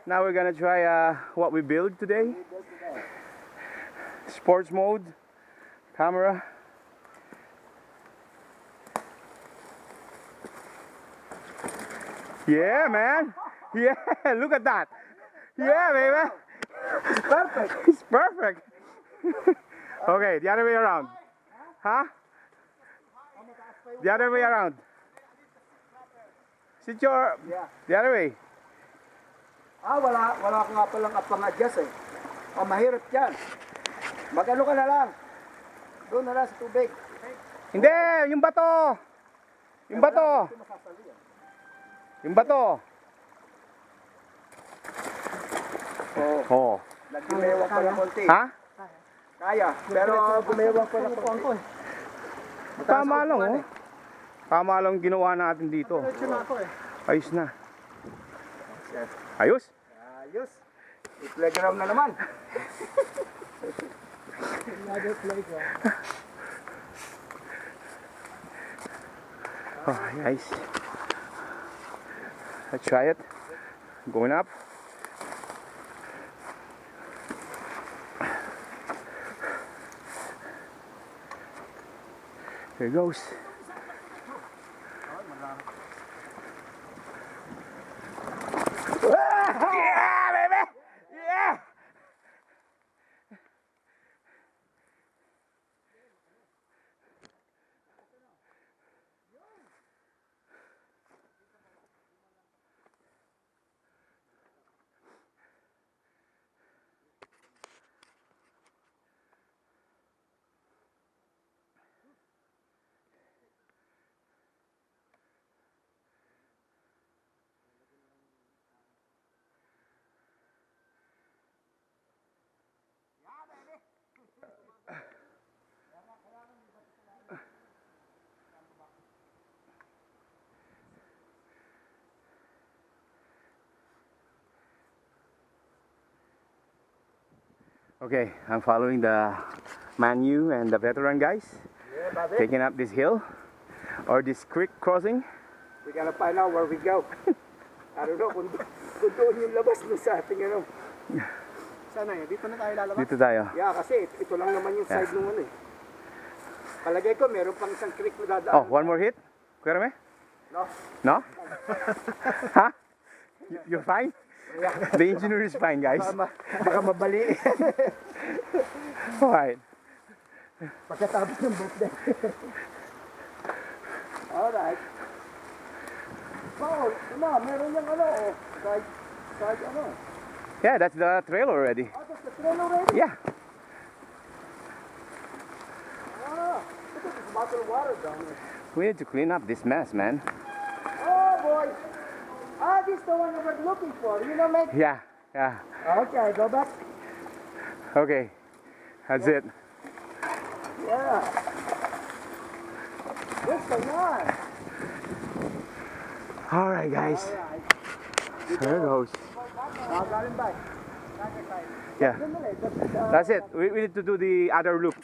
Now we're gonna try what we build today. Sports mode, camera. Yeah, man. Yeah, look at that. Yeah, baby. It's perfect. It's perfect. Okay, the other way around. Huh? The other way around. Sit your... The other way. Wala ka nga palang pang-adjust eh. Mahirap yan. Mag-ano ka na lang. Doon na lang sa tubig. Hindi, yung bato. Yung bato. Yung bato. Oh. Nag-gumewang pa ng konti. Ha? Kaya, pero gumewang pa ng konti. Tama lang, oh. Tama lang ginawa natin dito. Ayos na. Ayos? Ayos. I-playground na naman. Oh, nice. Let's try it. Going up. Here it goes. Yeah, baby! Yeah! Okay, I'm following the Manu and the veteran guys, taking up this hill or this creek crossing. We're gonna find out where we go. I don't know kung doon yung labas mo sa ating ano. Sana yun, dito na tayo lalabas? Dito tayo. Yeah, kasi ito lang naman yung side nung ano eh. Palagay ko meron pang isang creek na dadaan. Oh, one more hit? Kuya Rame? No. No? Huh? You're fine? Yeah. The engineer is fine, guys. Baka mabali. Alright. Pagkatapos ng birthday. Alright. Oh, meron yung ano oh. Side ano. Yeah, that's the trail already. Oh, that's the trail already? Yeah. Look at this bottle of water down there. We need to clean up this mess, man. Oh boy. This is the one that we're looking for. You know, mate? Yeah. Okay, go back. Okay. That's it. Yeah. This is nice. Alright, guys. There it goes. Galing back. Yeah. That's it. We need to do the other loop.